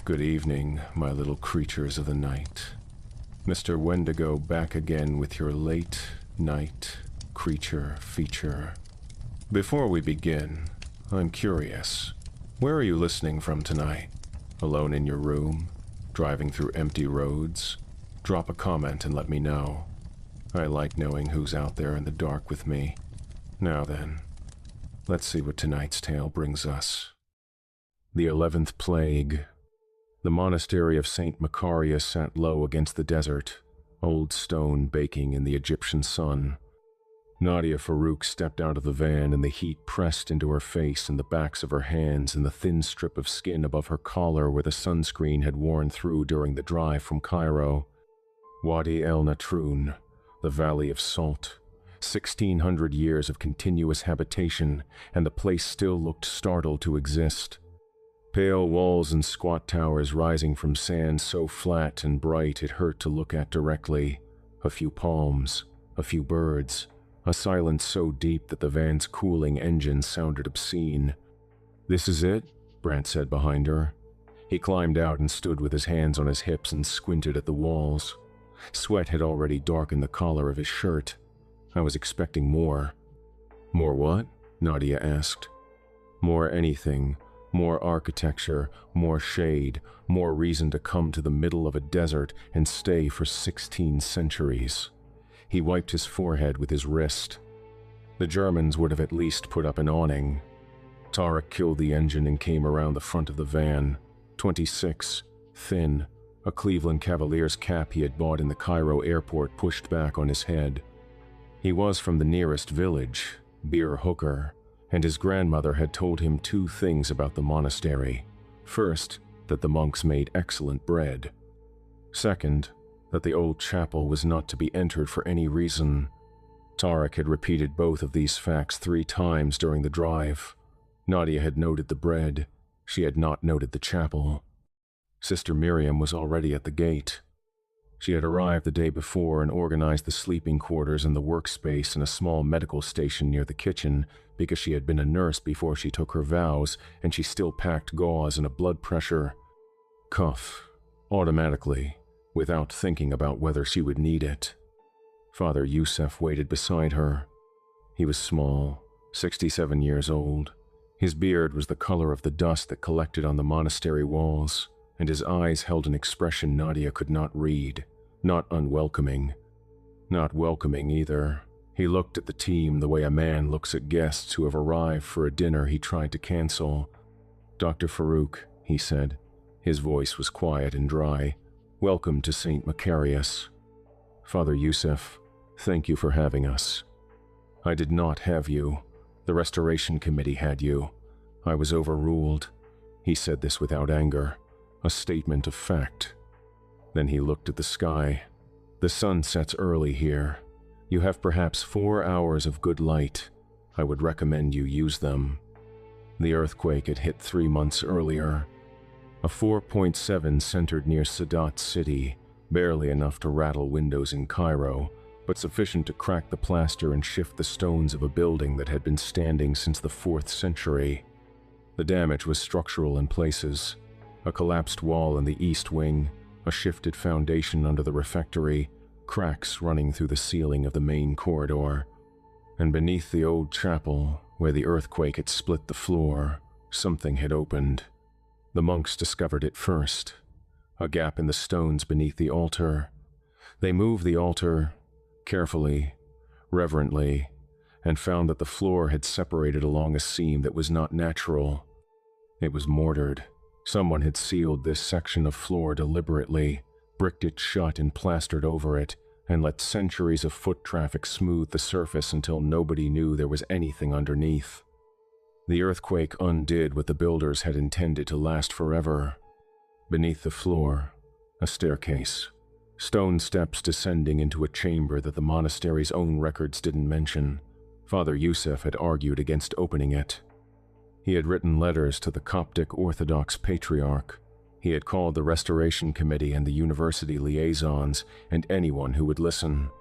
Good evening, my little creatures of the night. Mr. Wendigo back again with your late night creature feature. Before we begin, I'm curious. Where are you listening from tonight? Alone in your room? Driving through empty roads? Drop a comment and let me know. I like knowing who's out there in the dark with me. Now then, let's see what tonight's tale brings us. The 11th Plague. The monastery of St. Macarius sat low against the desert, old stone baking in the Egyptian sun. Nadia Farouk stepped out of the van and the heat pressed into her face and the backs of her hands and the thin strip of skin above her collar where the sunscreen had worn through during the drive from Cairo. Wadi El Natroun, the Valley of Salt. 1,600 years of continuous habitation, and the place still looked startled to exist. Pale walls and squat towers rising from sand so flat and bright it hurt to look at directly. A few palms, a few birds, a silence so deep that the van's cooling engine sounded obscene. "This is it?" Brant said behind her. He climbed out and stood with his hands on his hips and squinted at the walls. Sweat had already darkened the collar of his shirt. I was expecting more. "More what?" Nadia asked. "More anything. More architecture, more shade, more reason to come to the middle of a desert and stay for 16 centuries. He wiped his forehead with his wrist. The Germans would have at least put up an awning. Tarek killed the engine and came around the front of the van. 26, thin, a Cleveland Cavaliers cap he had bought in the Cairo airport pushed back on his head. He was from the nearest village, Bir Hooker, and his grandmother had told him two things about the monastery. First, that the monks made excellent bread. Second, that the old chapel was not to be entered for any reason. Tarek had repeated both of these facts 3 times during the drive. Nadia had noted the bread. She had not noted the chapel. Sister Miriam was already at the gate. She had arrived the day before and organized the sleeping quarters and the workspace in a small medical station near the kitchen because she had been a nurse before she took her vows and she still packed gauze and a blood pressure cuff, automatically, without thinking about whether she would need it. Father Youssef waited beside her. He was small, 67 years old. His beard was the color of the dust that collected on the monastery walls, and his eyes held an expression Nadia could not read. Not unwelcoming. Not welcoming either. He looked at the team the way a man looks at guests who have arrived for a dinner he tried to cancel. "Dr. Farouk," he said. His voice was quiet and dry. "Welcome to St. Macarius. Father Youssef, thank you for having us. I did not have you. The Restoration Committee had you. I was overruled." He said this without anger, a statement of fact. Then he looked at the sky. "The sun sets early here. You have perhaps 4 hours of good light. I would recommend you use them." The earthquake had hit 3 months earlier. A 4.7 centered near Sadat City, barely enough to rattle windows in Cairo, but sufficient to crack the plaster and shift the stones of a building that had been standing since the 4th century. The damage was structural in places. A collapsed wall in the east wing, a shifted foundation under the refectory, cracks running through the ceiling of the main corridor. And beneath the old chapel, where the earthquake had split the floor, something had opened. The monks discovered it first. A gap in the stones beneath the altar. They moved the altar, carefully, reverently, and found that the floor had separated along a seam that was not natural. It was mortared. Someone had sealed this section of floor deliberately, bricked it shut and plastered over it, and let centuries of foot traffic smooth the surface until nobody knew there was anything underneath. The earthquake undid what the builders had intended to last forever. Beneath the floor, a staircase, stone steps descending into a chamber that the monastery's own records didn't mention. Father Youssef had argued against opening it. He had written letters to the Coptic Orthodox Patriarch. He had called the Restoration Committee and the university liaisons and anyone who would listen.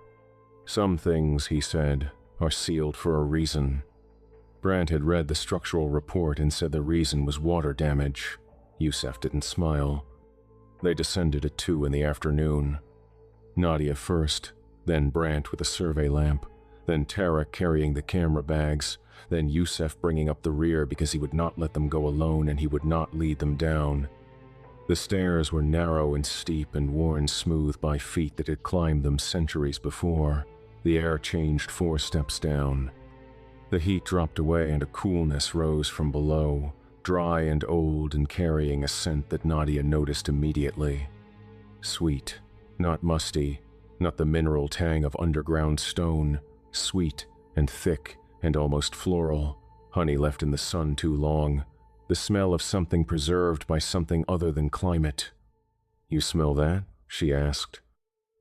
"Some things," he said, "are sealed for a reason." Brant had read the structural report and said the reason was water damage. Youssef didn't smile. They descended at 2 in the afternoon. Nadia first, then Brant with a survey lamp, then Tara carrying the camera bags, then Yusef bringing up the rear because he would not let them go alone and he would not lead them down. The stairs were narrow and steep and worn smooth by feet that had climbed them centuries before. The air changed 4 steps down. The heat dropped away and a coolness rose from below, dry and old and carrying a scent that Nadia noticed immediately. Sweet, not musty, not the mineral tang of underground stone, sweet and thick and almost floral, honey left in the sun too long, the smell of something preserved by something other than climate. "You smell that?" she asked.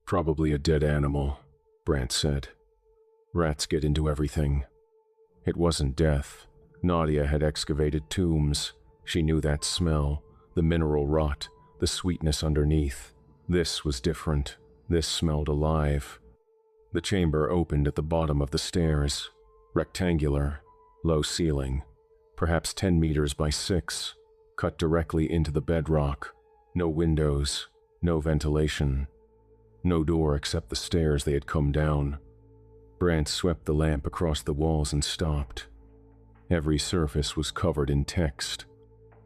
"Probably a dead animal," Brant said. "Rats get into everything." It wasn't death. Nadia had excavated tombs. She knew that smell, the mineral rot, the sweetness underneath. This was different. This smelled alive. The chamber opened at the bottom of the stairs. Rectangular, low ceiling, perhaps 10 meters by 6, cut directly into the bedrock. No windows, no ventilation, no door except the stairs they had come down. Brant swept the lamp across the walls and stopped. Every surface was covered in text.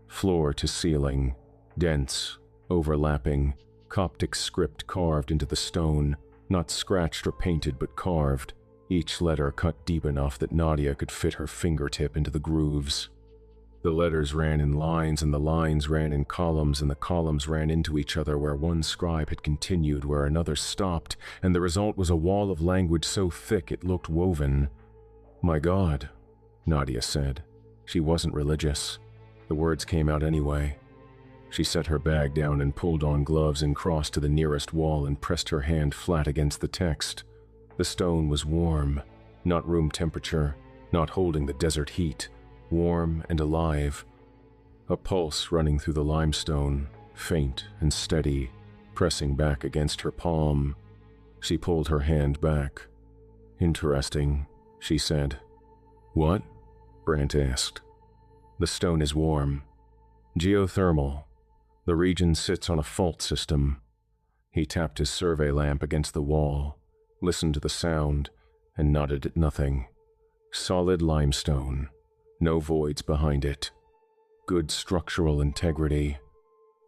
Floor to ceiling, dense, overlapping, Coptic script carved into the stone, not scratched or painted but carved, each letter cut deep enough that Nadia could fit her fingertip into the grooves. The letters ran in lines and the lines ran in columns and the columns ran into each other where one scribe had continued where another stopped, and the result was a wall of language so thick it looked woven. "My God," Nadia said. She wasn't religious. The words came out anyway. She set her bag down and pulled on gloves and crossed to the nearest wall and pressed her hand flat against the text. The stone was warm, not room temperature, not holding the desert heat, warm and alive. A pulse running through the limestone, faint and steady, pressing back against her palm. She pulled her hand back. "Interesting," she said. "What?" Brant asked. "The stone is warm. Geothermal. The region sits on a fault system." He tapped his survey lamp against the wall, listened to the sound, and nodded at nothing. Solid limestone. No voids behind it. Good structural integrity.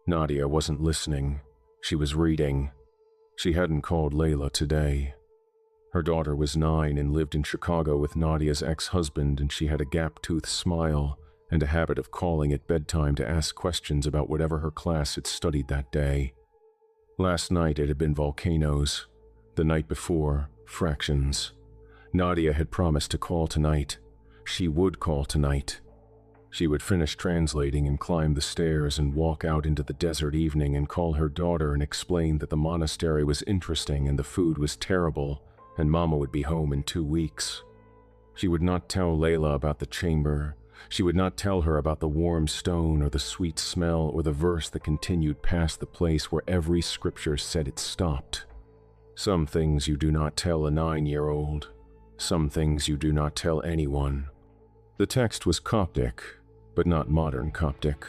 Nadia wasn't listening. She was reading. She hadn't called Layla today. Her daughter was 9 and lived in Chicago with Nadia's ex-husband, and she had a gap-toothed smile and a habit of calling at bedtime to ask questions about whatever her class had studied that day. Last night it had been volcanoes. The night before, fractions. Nadia had promised to call tonight. She would call tonight. She would finish translating and climb the stairs and walk out into the desert evening and call her daughter and explain that the monastery was interesting and the food was terrible and Mama would be home in 2 weeks. She would not tell Layla about the chamber. She would not tell her about the warm stone or the sweet smell or the verse that continued past the place where every scripture said it stopped. Some things you do not tell a 9-year-old. Some things you do not tell anyone. The text was Coptic, but not modern Coptic.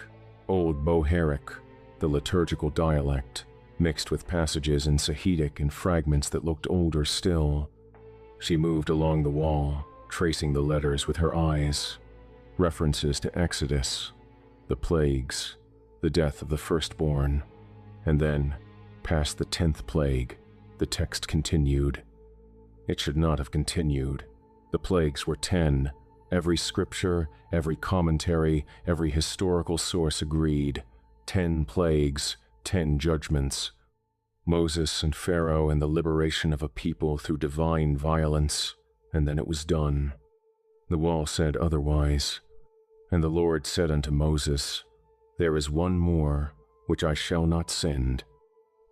Old Bohairic, the liturgical dialect, mixed with passages in Sahidic and fragments that looked older still. She moved along the wall, tracing the letters with her eyes. References to Exodus, the plagues, the death of the firstborn, and then, past the 10th plague, the text continued. It should not have continued. The plagues were 10. Every scripture, every commentary, every historical source agreed. 10 plagues, 10 judgments. Moses and Pharaoh and the liberation of a people through divine violence, and then it was done. The wall said otherwise. And the Lord said unto Moses, There is one more, which I shall not send.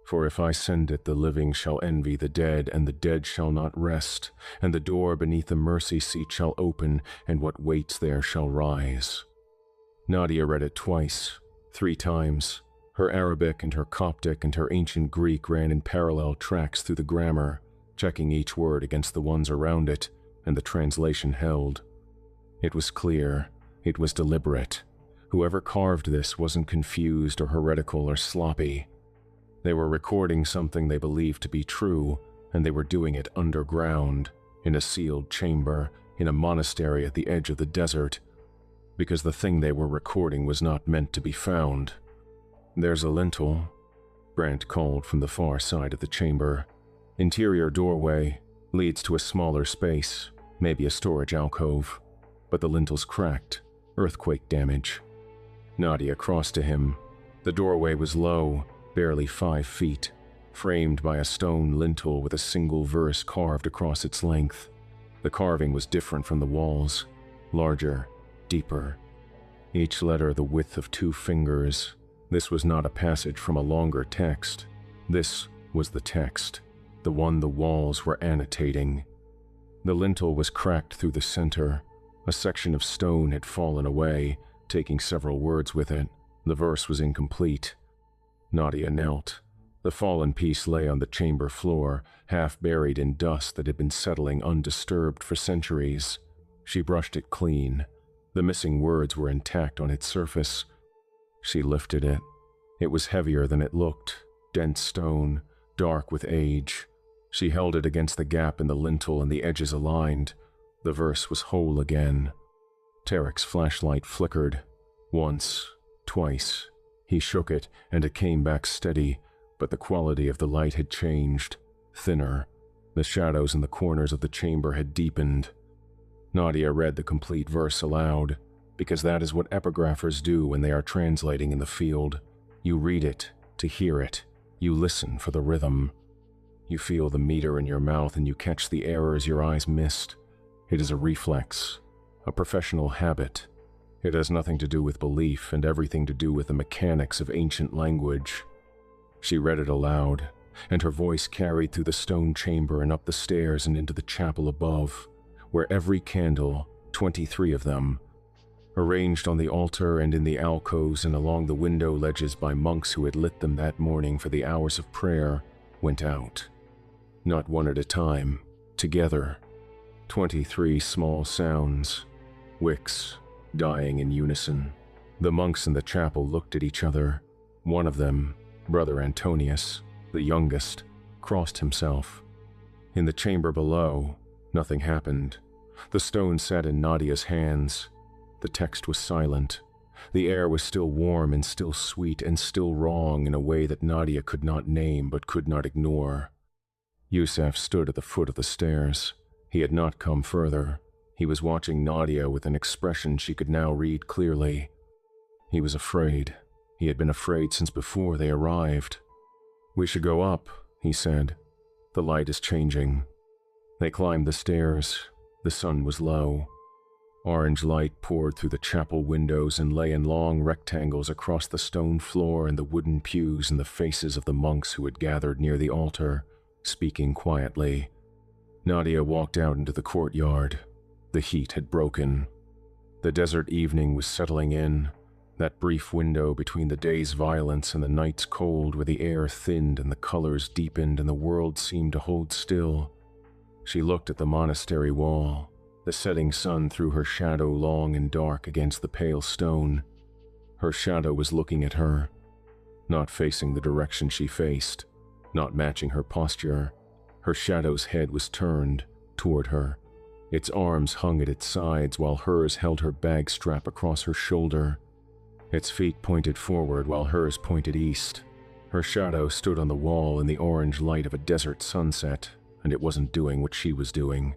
For if I send it, the living shall envy the dead, and the dead shall not rest, and the door beneath the mercy seat shall open, and what waits there shall rise. Nadia read it twice, 3 times. Her Arabic and her Coptic and her ancient Greek ran in parallel tracks through the grammar, checking each word against the ones around it, and the translation held. It was clear. It was deliberate. Whoever carved this wasn't confused or heretical or sloppy. They were recording something they believed to be true, and they were doing it underground, in a sealed chamber, in a monastery at the edge of the desert, because the thing they were recording was not meant to be found. "There's a lintel," Brant called from the far side of the chamber. "Interior doorway, leads to a smaller space, maybe a storage alcove, but the lintel's cracked, earthquake damage." Nadia crossed to him. The doorway was low, barely 5 feet, framed by a stone lintel with a single verse carved across its length. The carving was different from the walls, larger, deeper. Each letter the width of 2 fingers. This was not a passage from a longer text. This was the text, the one the walls were annotating. The lintel was cracked through the center. A section of stone had fallen away, taking several words with it. The verse was incomplete. Nadia knelt. The fallen piece lay on the chamber floor, half buried in dust that had been settling undisturbed for centuries. She brushed it clean. The missing words were intact on its surface. She lifted it. It was heavier than it looked, dense stone, dark with age. She held it against the gap in the lintel and the edges aligned. The verse was whole again. Tarek's flashlight flickered. Once, twice. He shook it, and it came back steady, but the quality of the light had changed, thinner. The shadows in the corners of the chamber had deepened. Nadia read the complete verse aloud, because that is what epigraphers do when they are translating in the field. You read it to hear it. You listen for the rhythm. You feel the meter in your mouth and you catch the errors your eyes missed. It is a reflex, a professional habit. It has nothing to do with belief and everything to do with the mechanics of ancient language. She read it aloud, and her voice carried through the stone chamber and up the stairs and into the chapel above, where every candle, 23 of them, arranged on the altar and in the alcoves and along the window ledges by monks who had lit them that morning for the hours of prayer, went out. Not one at a time, together. 23 small sounds, wicks, dying in unison. The monks in the chapel looked at each other. One of them, Brother Antonius, the youngest, crossed himself. In the chamber below, nothing happened. The stone sat in Nadia's hands. The text was silent. The air was still warm and still sweet and still wrong in a way that Nadia could not name but could not ignore. Yusef stood at the foot of the stairs. He had not come further. He was watching Nadia with an expression she could now read clearly. He was afraid. He had been afraid since before they arrived. "We should go up," he said. "The light is changing." They climbed the stairs. The sun was low. Orange light poured through the chapel windows and lay in long rectangles across the stone floor and the wooden pews and the faces of the monks who had gathered near the altar, speaking quietly. Nadia walked out into the courtyard. The heat had broken. The desert evening was settling in, that brief window between the day's violence and the night's cold where the air thinned and the colors deepened and the world seemed to hold still. She looked at the monastery wall. The setting sun threw her shadow long and dark against the pale stone. Her shadow was looking at her, not facing the direction she faced, not matching her posture. Her shadow's head was turned toward her. Its arms hung at its sides while hers held her bag strap across her shoulder. Its feet pointed forward while hers pointed east. Her shadow stood on the wall in the orange light of a desert sunset, and it wasn't doing what she was doing.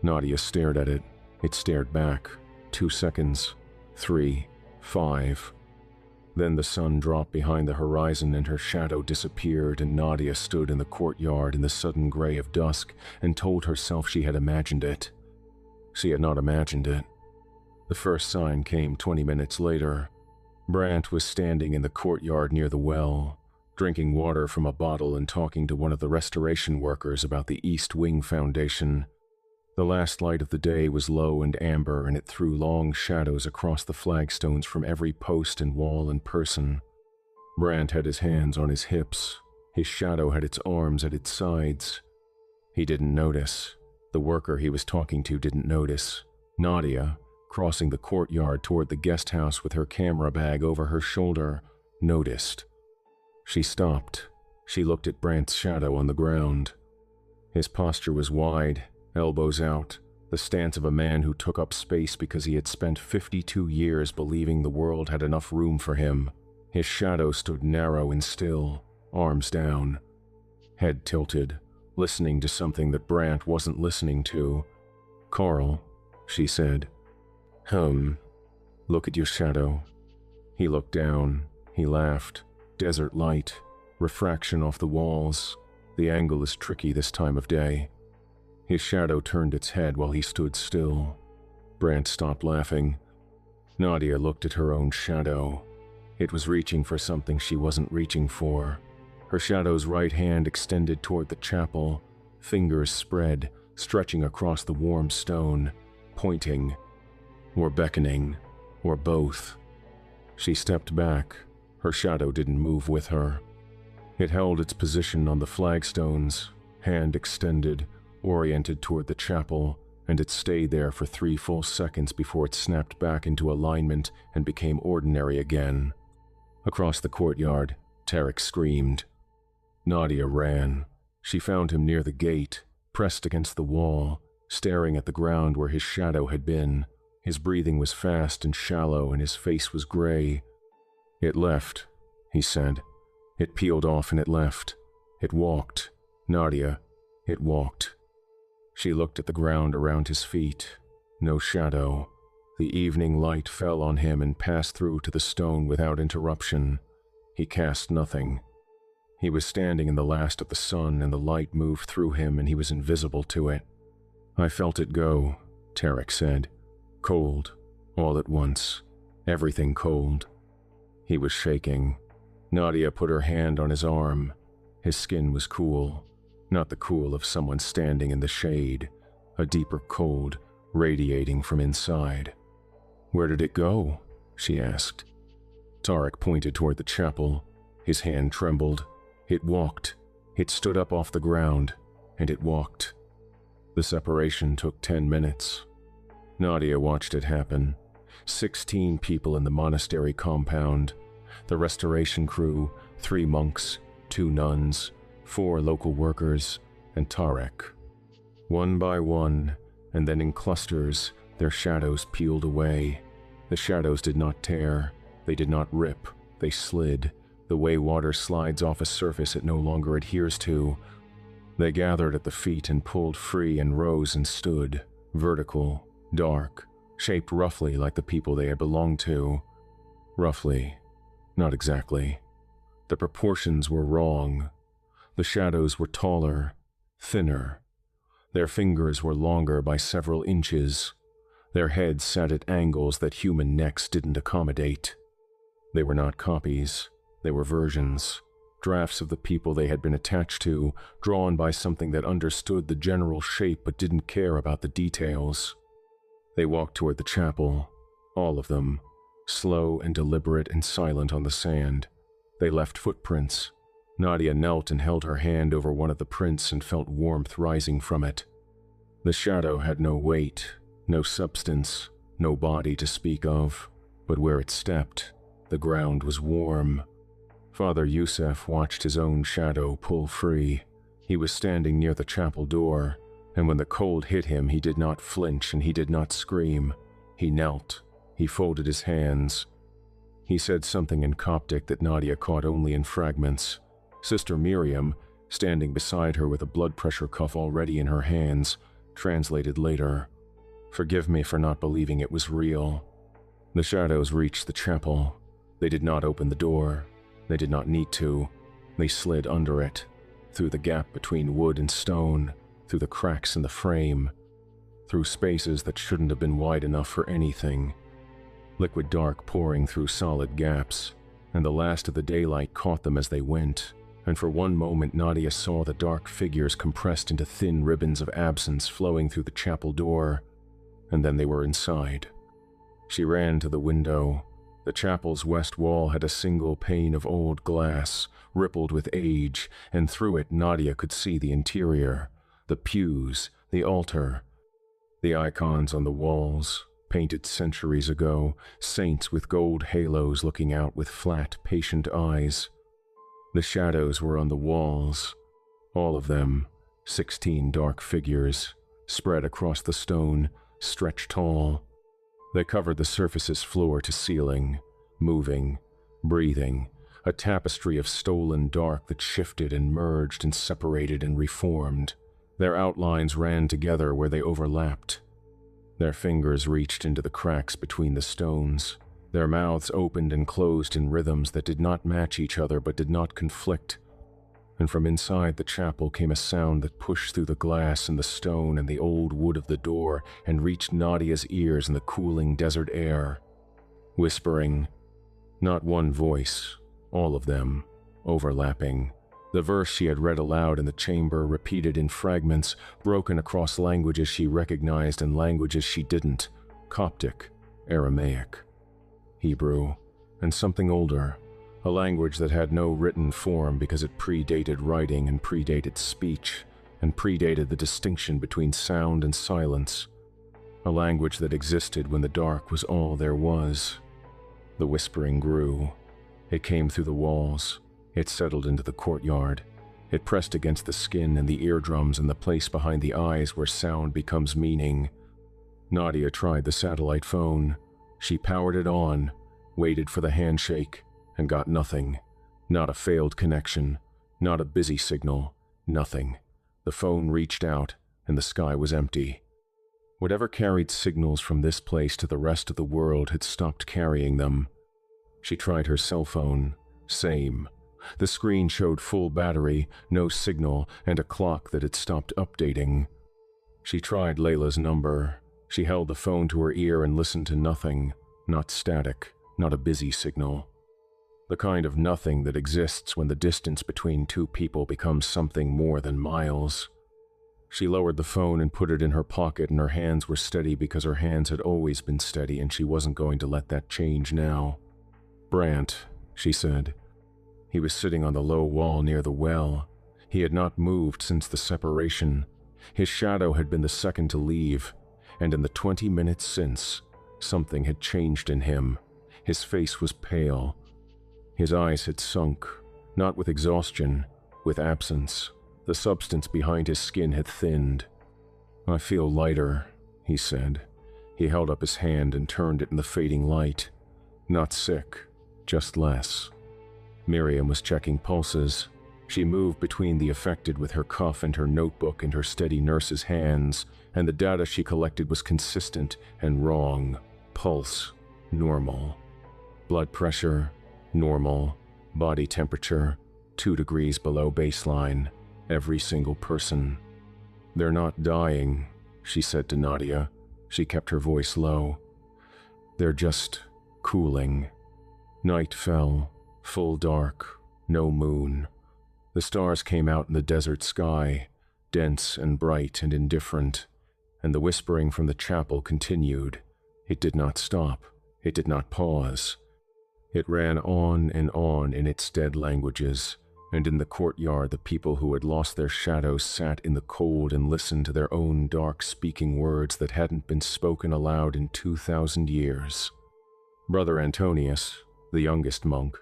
Nadia stared at it. It stared back. 2 seconds. 3. 5. Then the sun dropped behind the horizon and her shadow disappeared, and Nadia stood in the courtyard in the sudden gray of dusk and told herself she had imagined it. She had not imagined it. The first sign came 20 minutes later. Brant was standing in the courtyard near the well, drinking water from a bottle and talking to one of the restoration workers about the East Wing Foundation. The last light of the day was low and amber, and it threw long shadows across the flagstones from every post and wall and person. Brant had his hands on his hips. His shadow had its arms at its sides. He didn't notice. The worker he was talking to didn't notice. Nadia, crossing the courtyard toward the guest house with her camera bag over her shoulder, noticed. She stopped. She looked at Brant's shadow on the ground. His posture was wide, elbows out, the stance of a man who took up space because he had spent 52 years believing the world had enough room for him. His shadow stood narrow and still, arms down, head tilted, listening to something that Brant wasn't listening to. "Carl," she said. Look at your shadow." He looked down. He laughed. "Desert light, refraction off the walls. The angle is tricky this time of day." His shadow turned its head while he stood still. Brant stopped laughing. Nadia looked at her own shadow. It was reaching for something she wasn't reaching for. Her shadow's right hand extended toward the chapel, fingers spread, stretching across the warm stone, pointing, or beckoning, or both. She stepped back. Her shadow didn't move with her. It held its position on the flagstones, hand extended, oriented toward the chapel, and it stayed there for 3 full seconds before it snapped back into alignment and became ordinary again. Across the courtyard, Tarek screamed. Nadia ran. She found him near the gate, pressed against the wall, staring at the ground where his shadow had been. His breathing was fast and shallow, and his face was gray. "It left," he said. "It peeled off and it left. It walked. Nadia, it walked." She looked at the ground around his feet. No shadow. The evening light fell on him and passed through to the stone without interruption. He cast nothing. He was standing in the last of the sun, and the light moved through him and he was invisible to it. "I felt it go," Tarek said. "Cold, all at once. Everything cold." He was shaking. Nadia put her hand on his arm. His skin was cool, not the cool of someone standing in the shade, a deeper cold radiating from inside. "Where did it go?" she asked. Tarek pointed toward the chapel. His hand trembled. "It walked. It stood up off the ground, and it walked." The separation took 10 minutes. Nadia watched it happen. 16 people in the monastery compound. The restoration crew, 3 monks, 2 nuns, 4 local workers, and Tarek. One by one, and then in clusters, their shadows peeled away. The shadows did not tear. They did not rip. They slid, the way water slides off a surface it no longer adheres to. They gathered at the feet and pulled free and rose and stood, vertical, dark, shaped roughly like the people they had belonged to. Roughly, not exactly. The proportions were wrong. The shadows were taller, thinner. Their fingers were longer by several inches. Their heads sat at angles that human necks didn't accommodate. They were not copies. They were versions, drafts of the people they had been attached to, drawn by something that understood the general shape but didn't care about the details. They walked toward the chapel, all of them, slow and deliberate and silent on the sand. They left footprints. Nadia knelt and held her hand over one of the prints and felt warmth rising from it. The shadow had no weight, no substance, no body to speak of, but where it stepped, the ground was warm. Father Youssef watched his own shadow pull free. He was standing near the chapel door, and when the cold hit him, he did not flinch and he did not scream. He knelt. He folded his hands. He said something in Coptic that Nadia caught only in fragments. Sister Miriam, standing beside her with a blood pressure cuff already in her hands, translated later. "Forgive me for not believing it was real." The shadows reached the chapel. They did not open the door. They did not need to. They slid under it, through the gap between wood and stone, through the cracks in the frame, through spaces that shouldn't have been wide enough for anything. Liquid dark pouring through solid gaps, and the last of the daylight caught them as they went, and for one moment Nadia saw the dark figures compressed into thin ribbons of absence flowing through the chapel door, and then they were inside. She ran to the window. The chapel's west wall had a single pane of old glass, rippled with age, and through it Nadia could see the interior, the pews, the altar, the icons on the walls, painted centuries ago, saints with gold halos looking out with flat, patient eyes. The shadows were on the walls, all of them, 16 dark figures, spread across the stone, stretched tall. They covered the surface's floor to ceiling, moving, breathing, a tapestry of stolen dark that shifted and merged and separated and reformed. Their outlines ran together where they overlapped. Their fingers reached into the cracks between the stones. Their mouths opened and closed in rhythms that did not match each other but did not conflict. And from inside the chapel came a sound that pushed through the glass and the stone and the old wood of the door and reached Nadia's ears in the cooling desert air. Whispering, not one voice, all of them, overlapping. The verse she had read aloud in the chamber, repeated in fragments, broken across languages she recognized and languages she didn't. Coptic, Aramaic, Hebrew, and something older. A language that had no written form because it predated writing and predated speech and predated the distinction between sound and silence. A language that existed when the dark was all there was. The whispering grew. It came through the walls. It settled into the courtyard. It pressed against the skin and the eardrums and the place behind the eyes where sound becomes meaning. Nadia tried the satellite phone. She powered it on, waited for the handshake, and got nothing. Not a failed connection, not a busy signal, nothing. The phone reached out, and the sky was empty. Whatever carried signals from this place to the rest of the world had stopped carrying them. She tried her cell phone. Same. The screen showed full battery, no signal, and a clock that had stopped updating. She tried Layla's number. She held the phone to her ear and listened to nothing. Not static, not a busy signal. The kind of nothing that exists when the distance between two people becomes something more than miles. She lowered the phone and put it in her pocket, and her hands were steady because her hands had always been steady and she wasn't going to let that change now. Brant, she said. He was sitting on the low wall near the well. He had not moved since the separation. His shadow had been the second to leave, and in the 20 minutes since, something had changed in him. His face was pale. His eyes had sunk, not with exhaustion, with absence. The substance behind his skin had thinned. I feel lighter, he said. He held up his hand and turned it in the fading light. Not sick, just less. Miriam was checking pulses. She moved between the affected with her cuff and her notebook in her steady nurse's hands, and the data she collected was consistent and wrong. Pulse, normal. Blood pressure, normal. Body temperature, 2 degrees below baseline. Every single person. They're not dying, she said to Nadia. She kept her voice low. They're just cooling. Night fell, full dark, no moon. The stars came out in the desert sky, dense and bright and indifferent, and the whispering from the chapel continued. It did not stop. It did not pause. It ran on in its dead languages, and in the courtyard the people who had lost their shadows sat in the cold and listened to their own dark speaking words that hadn't been spoken aloud in 2,000 years. Brother Antonius, the youngest monk,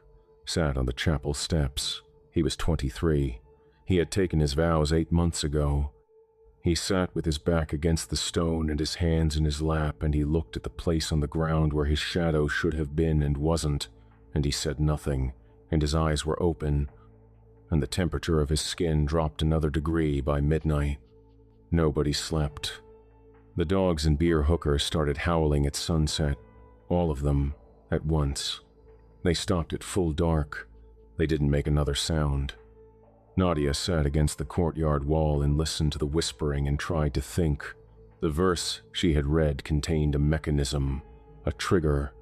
sat on the chapel steps. He was 23. He had taken his vows 8 months ago. He sat with his back against the stone and his hands in his lap, and he looked at the place on the ground where his shadow should have been and wasn't, and he said nothing, and his eyes were open, and the temperature of his skin dropped another degree by midnight. Nobody slept. The dogs and beer hookers started howling at sunset, all of them, at once. They stopped at full dark. They didn't make another sound. Nadia sat against the courtyard wall and listened to the whispering and tried to think. The verse she had read contained a mechanism, a trigger,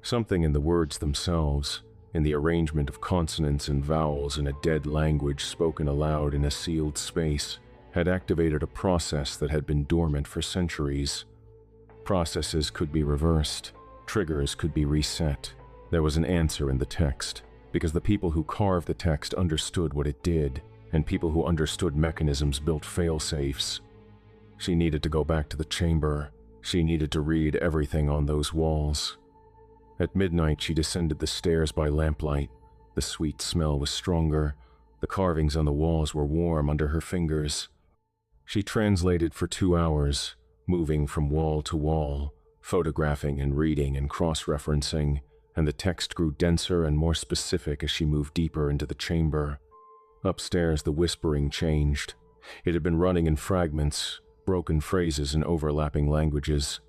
something in the words themselves, in the arrangement of consonants and vowels in a dead language spoken aloud in a sealed space, had activated a process that had been dormant for centuries. Processes could be reversed. Triggers could be reset. There was an answer in the text, because the people who carved the text understood what it did, and people who understood mechanisms built fail-safes. She needed to go back to the chamber. She needed to read everything on those walls. At midnight, she descended the stairs by lamplight. The sweet smell was stronger. The carvings on the walls were warm under her fingers. She translated for 2 hours, moving from wall to wall, photographing and reading and cross-referencing, and the text grew denser and more specific as she moved deeper into the chamber. Upstairs, the whispering changed. It had been running in fragments, broken phrases and overlapping languages.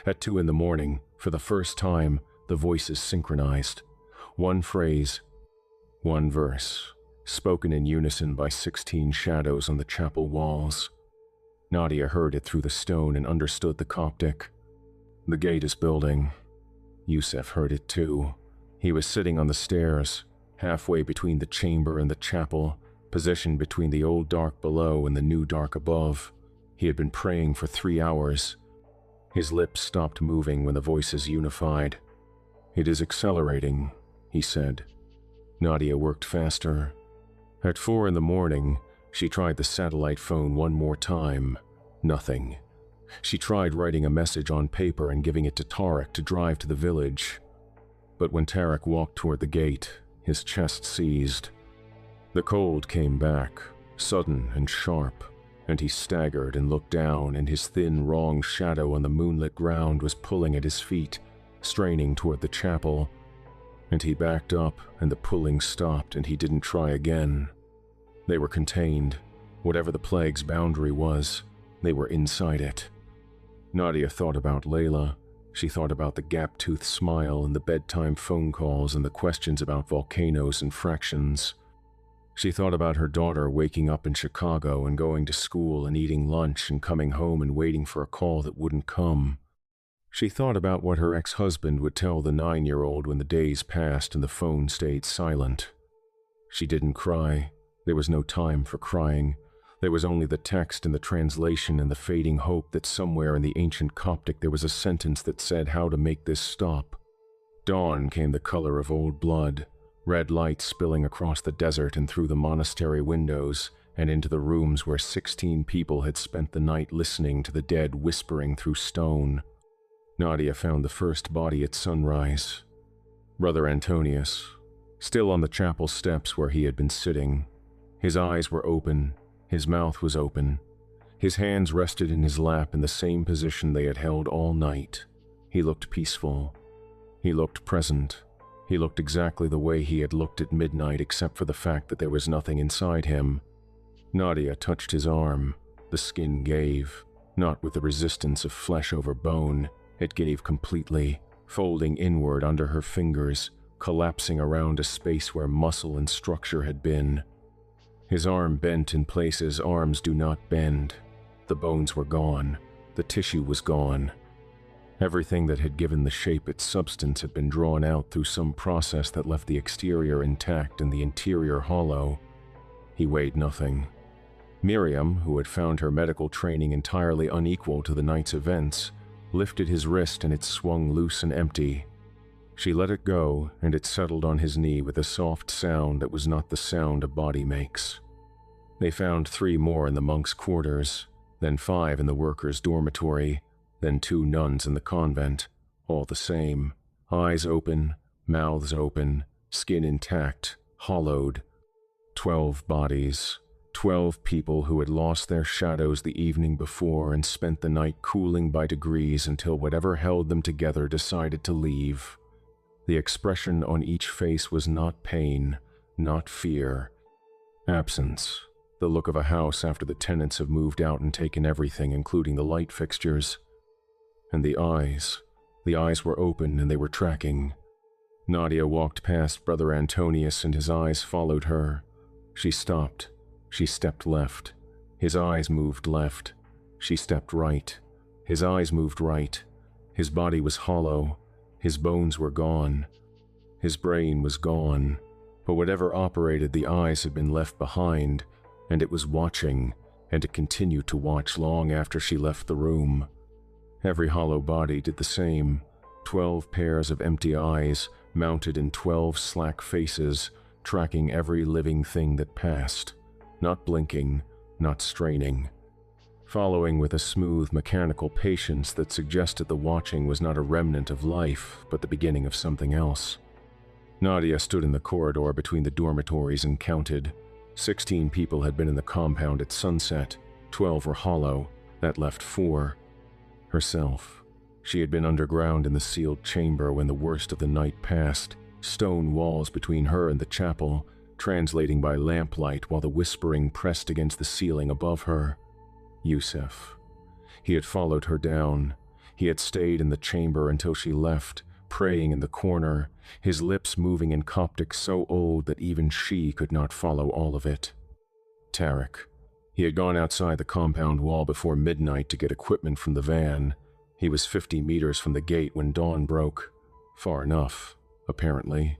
At 2 a.m, for the first time, the voices synchronized. One phrase, one verse, spoken in unison by 16 shadows on the chapel walls. Nadia heard it through the stone and understood the Coptic. The gate is building. Yusef heard it too. He was sitting on the stairs, halfway between the chamber and the chapel, positioned between the old dark below and the new dark above. He had been praying for 3 hours. His lips stopped moving when the voices unified. "It is accelerating," he said. Nadia worked faster. At 4 a.m, she tried the satellite phone one more time. Nothing. She tried writing a message on paper and giving it to Tarek to drive to the village. But when Tarek walked toward the gate, his chest seized. The cold came back, sudden and sharp, and he staggered and looked down, and his thin, wrong shadow on the moonlit ground was pulling at his feet, straining toward the chapel. And he backed up, and the pulling stopped, and he didn't try again. They were contained. Whatever the plague's boundary was, they were inside it. Nadia thought about Layla. She thought about the gap-toothed smile and the bedtime phone calls and the questions about volcanoes and fractions. She thought about her daughter waking up in Chicago and going to school and eating lunch and coming home and waiting for a call that wouldn't come. She thought about what her ex-husband would tell the 9-year-old when the days passed and the phone stayed silent. She didn't cry. There was no time for crying. There was only the text and the translation and the fading hope that somewhere in the ancient Coptic there was a sentence that said how to make this stop. Dawn came the color of old blood, red light spilling across the desert and through the monastery windows and into the rooms where 16 people had spent the night listening to the dead whispering through stone. Nadia found the first body at sunrise. Brother Antonius, still on the chapel steps where he had been sitting. His eyes were open. His mouth was open. His hands rested in his lap in the same position they had held all night. He looked peaceful. He looked present. He looked exactly the way he had looked at midnight, except for the fact that there was nothing inside him. Nadia touched his arm. The skin gave, not with the resistance of flesh over bone. It gave completely, folding inward under her fingers, collapsing around a space where muscle and structure had been. His arm bent in places arms do not bend. The bones were gone. The tissue was gone. Everything that had given the shape its substance had been drawn out through some process that left the exterior intact and the interior hollow. He weighed nothing. Miriam, who had found her medical training entirely unequal to the night's events, lifted his wrist and it swung loose and empty. She let it go, and it settled on his knee with a soft sound that was not the sound a body makes. They found 3 more in the monks' quarters, then 5 in the workers' dormitory, then 2 nuns in the convent, all the same, eyes open, mouths open, skin intact, hollowed. 12 bodies, 12 people who had lost their shadows the evening before and spent the night cooling by degrees until whatever held them together decided to leave. The expression on each face was not pain, not fear. Absence, the look of a house after the tenants have moved out and taken everything, including the light fixtures. And the eyes were open and they were tracking. Nadia walked past Brother Antonius and his eyes followed her. She stopped. She stepped left. His eyes moved left. She stepped right. His eyes moved right. His body was hollow. His bones were gone. His brain was gone. But whatever operated the eyes had been left behind, and it was watching, and it continued to watch long after she left the room. Every hollow body did the same. 12 pairs of empty eyes mounted in 12 slack faces, tracking every living thing that passed, not blinking, not straining. Following with a smooth, mechanical patience that suggested the watching was not a remnant of life, but the beginning of something else. Nadia stood in the corridor between the dormitories and counted. 16 people had been in the compound at sunset. 12 were hollow. That left 4. Herself. She had been underground in the sealed chamber when the worst of the night passed. Stone walls between her and the chapel, translating by lamplight while the whispering pressed against the ceiling above her. Yusef. He had followed her down. He had stayed in the chamber until she left, praying in the corner, his lips moving in Coptic so old that even she could not follow all of it. Tarek. He had gone outside the compound wall before midnight to get equipment from the van. He was 50 meters from the gate when dawn broke. Far enough, apparently.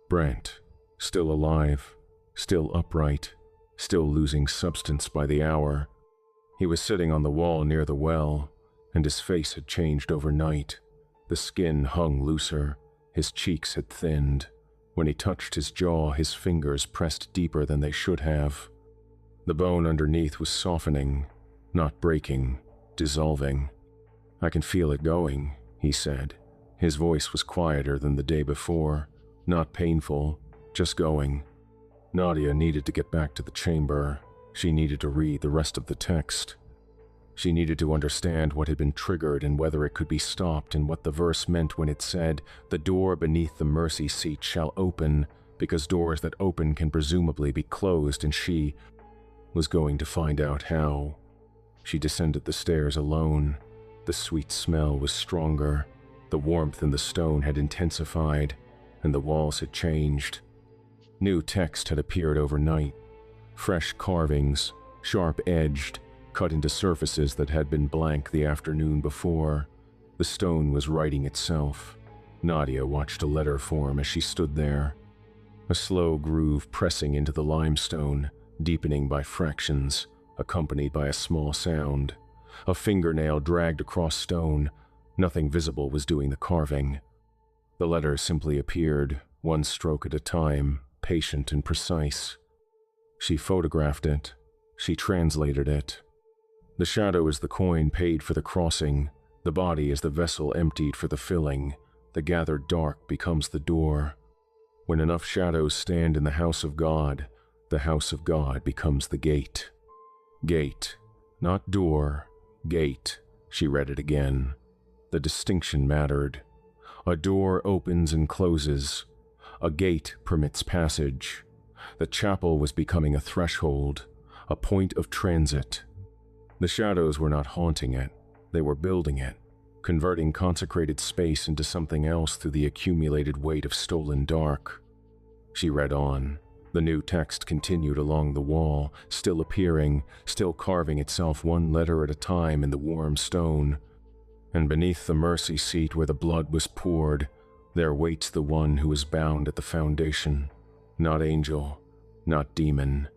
Brent. Still alive, still upright, still losing substance by the hour. He was sitting on the wall near the well, and his face had changed overnight. The skin hung looser, his cheeks had thinned. When he touched his jaw, his fingers pressed deeper than they should have. The bone underneath was softening, not breaking, dissolving. "I can feel it going," he said. His voice was quieter than the day before, not painful, just going. Nadia needed to get back to the chamber. She needed to read the rest of the text. She needed to understand what had been triggered and whether it could be stopped, and what the verse meant when it said, "The door beneath the mercy seat shall open," because doors that open can presumably be closed, and she was going to find out how. She descended the stairs alone. The sweet smell was stronger. The warmth in the stone had intensified, and the walls had changed. New text had appeared overnight. Fresh carvings, sharp-edged, cut into surfaces that had been blank the afternoon before. The stone was writing itself. Nadia watched a letter form as she stood there. A slow groove pressing into the limestone, deepening by fractions, accompanied by a small sound. A fingernail dragged across stone. Nothing visible was doing the carving. The letter simply appeared, one stroke at a time, patient and precise. She photographed it. She translated it. The shadow is the coin paid for the crossing. The body is the vessel emptied for the filling. The gathered dark becomes the door. When enough shadows stand in the house of God, the house of God becomes the gate. Gate, not door, gate. She read it again. The distinction mattered. A door opens and closes. A gate permits passage. The chapel was becoming a threshold, a point of transit. The shadows were not haunting it. They were building it, converting consecrated space into something else through the accumulated weight of stolen dark. She read on. The new text continued along the wall, still appearing, still carving itself one letter at a time in the warm stone. And beneath the mercy seat where the blood was poured, there waits the one who is bound at the foundation. Not angel, not demon.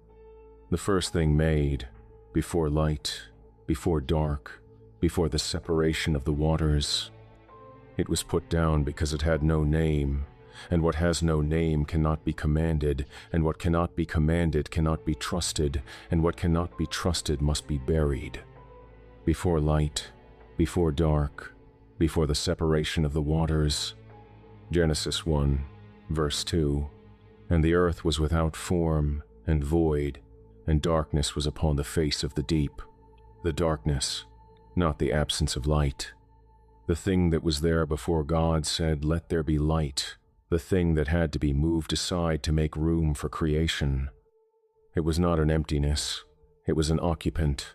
The first thing made, before light, before dark, before the separation of the waters. It was put down because it had no name, and what has no name cannot be commanded, and what cannot be commanded cannot be trusted, and what cannot be trusted must be buried. Before light, before dark, before the separation of the waters. Genesis 1, verse 2. And the earth was without form and void, and darkness was upon the face of the deep. The darkness, not the absence of light. The thing that was there before God said, "Let there be light." The thing that had to be moved aside to make room for creation. It was not an emptiness. It was an occupant.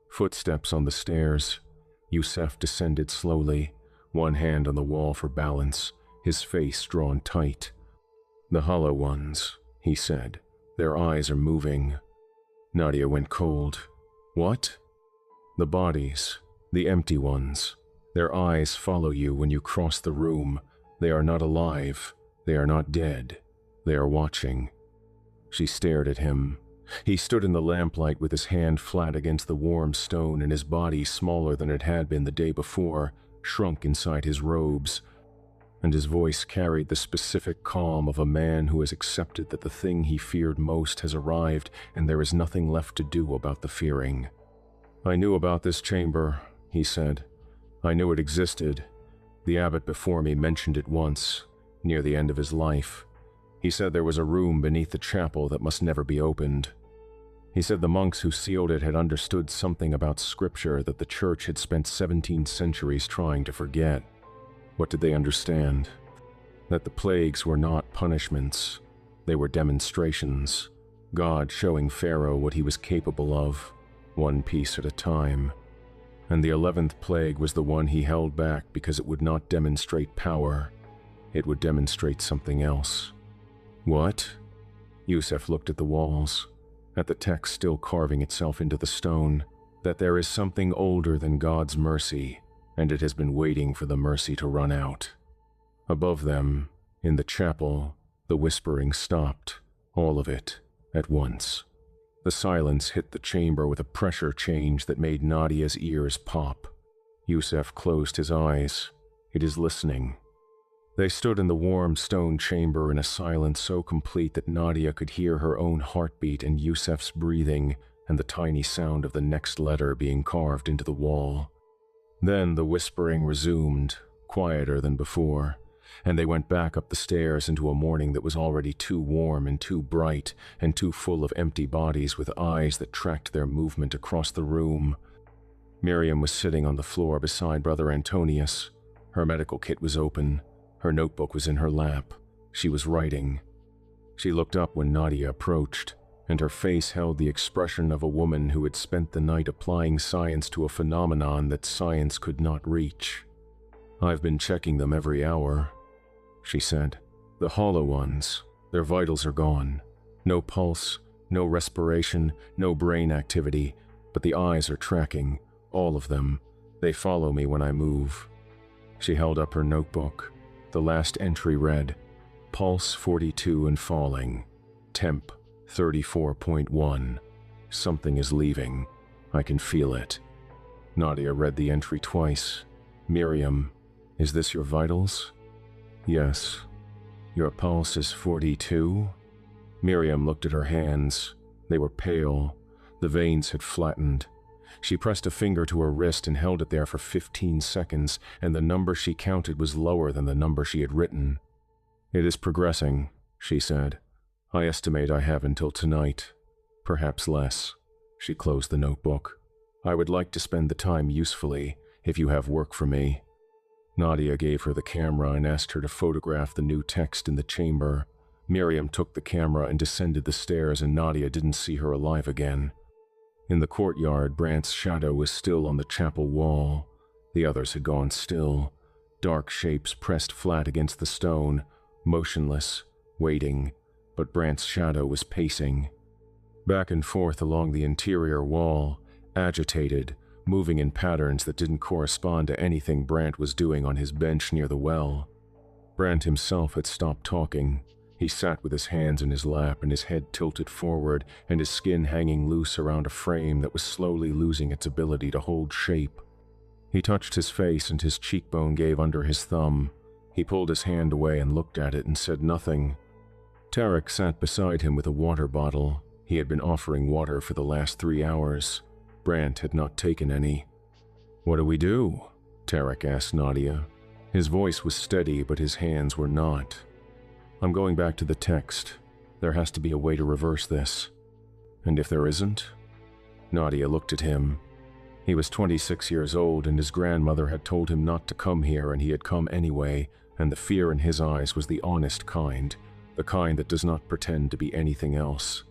Footsteps on the stairs. Yusef descended slowly, one hand on the wall for balance, his face drawn tight. "The hollow ones," he said. "Their eyes are moving." Nadia went cold. "What?" "The bodies, the empty ones. Their eyes follow you when you cross the room. They are not alive. They are not dead. They are watching." She stared at him. He stood in the lamplight with his hand flat against the warm stone, and his body, smaller than it had been the day before, shrunk inside his robes, and his voice carried the specific calm of a man who has accepted that the thing he feared most has arrived, and there is nothing left to do about the fearing. "I knew about this chamber," he said. "I knew it existed. The abbot before me mentioned it once. near the end of his life. He said there was a room beneath the chapel that must never be opened. He said the monks who sealed it had understood something about scripture that the church had spent 17 centuries trying to forget. What did they understand? That the plagues were not punishments. They were demonstrations. God showing Pharaoh what he was capable of, one piece at a time. And the 11th plague was the one he held back because it would not demonstrate power. It would demonstrate something else. What? Yusef looked at the walls, at the text still carving itself into the stone, that there is something older than God's mercy, and it has been waiting for the mercy to run out. Above them, in the chapel, the whispering stopped, all of it, at once. The silence hit the chamber with a pressure change that made Nadia's ears pop. Yusef closed his eyes. It is listening. They stood in the warm stone chamber in a silence so complete that Nadia could hear her own heartbeat and Yusef's breathing and the tiny sound of the next letter being carved into the wall. Then the whispering resumed, quieter than before, and they went back up the stairs into a morning that was already too warm and too bright and too full of empty bodies with eyes that tracked their movement across the room. Miriam was sitting on the floor beside Brother Antonius. Her medical kit was open. Her notebook was in her lap. She was writing. She looked up when Nadia approached, and her face held the expression of a woman who had spent the night applying science to a phenomenon that science could not reach. "I've been checking them every hour," she said. "The hollow ones, their vitals are gone. No pulse, no respiration, no brain activity, but the eyes are tracking, all of them. They follow me when I move." She held up her notebook. The last entry read, "Pulse 42 and falling. Temp 34.1. Something is leaving. I can feel it." Nadia read the entry twice. "Miriam, is this your vitals?" "Yes." "Your pulse is 42? Miriam looked at her hands. They were pale. The veins had flattened. She pressed a finger to her wrist and held it there for 15 seconds, and the number she counted was lower than the number she had written. "It is progressing," she said. "I estimate I have until tonight. Perhaps less." She closed the notebook. "I would like to spend the time usefully, if you have work for me." Nadia gave her the camera and asked her to photograph the new text in the chamber. Miriam took the camera and descended the stairs, and Nadia didn't see her alive again. In the courtyard, Brant's shadow was still on the chapel wall. The others had gone still, dark shapes pressed flat against the stone, motionless, waiting, but Brant's shadow was pacing. Back and forth along the interior wall, agitated, moving in patterns that didn't correspond to anything Brant was doing on his bench near the well. Brant himself had stopped talking. He sat with his hands in his lap and his head tilted forward and his skin hanging loose around a frame that was slowly losing its ability to hold shape. He touched his face and his cheekbone gave under his thumb. He pulled his hand away and looked at it and said nothing. Tarek sat beside him with a water bottle. He had been offering water for the last 3 hours. Brant had not taken any. "What do we do?" Tarek asked Nadia. His voice was steady, but his hands were not. "I'm going back to the text. There has to be a way to reverse this." "And if there isn't?" Nadia looked at him. He was 26 years old, and his grandmother had told him not to come here, and he had come anyway, and the fear in his eyes was the honest kind, the kind that does not pretend to be anything else.